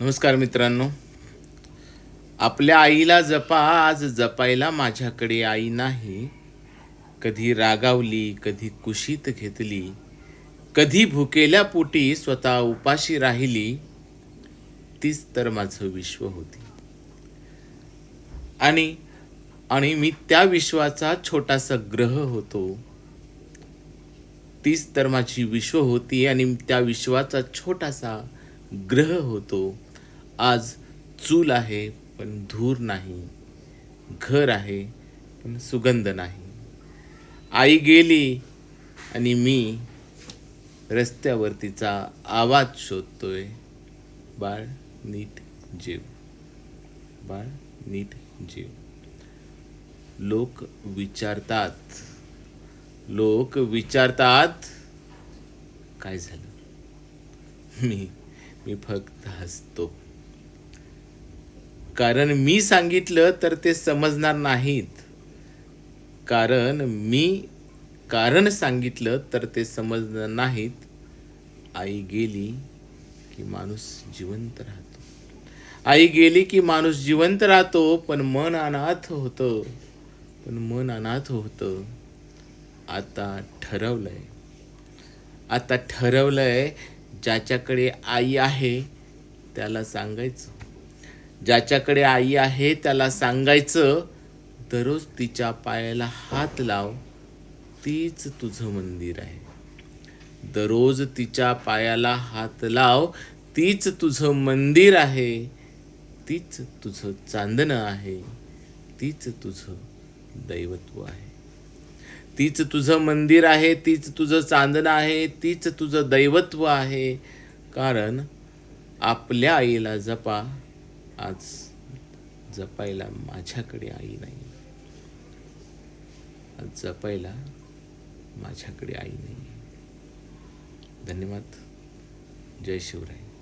नमस्कार मित्रांनो. आपल्या आईला जपा, आज जपायला माझ्याकडे आई नाही. कधी रागावली, कधी कुशीत घेतली, कधी भुकेल्या पोटी स्वतः उपाशी राहिली. तीच तर माझं विश्व होती. आणि आणि मी त्या विश्वाचा छोटासा ग्रह होतो. तीच तर माझी विश्व होती आणि त्या विश्वाचा छोटासा ग्रह होतो. आज चूल आहे पण धूर नाही, घर आहे पण सुगंध नाही. आई गेली आणि मी रस्त्यावर तिचा आवाज शोधतोय. बाळ नीट जेव, बाळ नीट जेव. लोक विचारतात, लोक विचारतात काय झालं. मी मी फक्त हसतो. कारण मी सांगितलं तर ते समजणार नाहीत. कारण सांगितलं तर ते समजणार नाहीत. आई गेली की माणूस जिवंत राहतो. आई गेली की माणूस जिवंत राहतो, पण मन अनाथ होतं. आता ठरवलंय ज्याच्याकडे आई आहे त्याला सांगायचं. ज्याच्याकडे आई आहे त्याला सांगायचं, दररोज तिच्या पायाला हात लाव, तीच तुझं मंदिर आहे. दररोज तिच्या पायाला हात लाव, तीच तुझं मंदिर आहे. तीच तुझं चांदणं आहे. तीच तुझं दैवत्व आहे. तीच तुझं मंदिर आहे. तीच तुझं चांदणं आहे. तीच तुझं दैवत्व आहे. कारण आपल्या आईला जपा, आज जपायला माझ्याकडे आई नाही. आज जपायला माझ्याकडे आई नाही. धन्यवाद. जय शिवराय.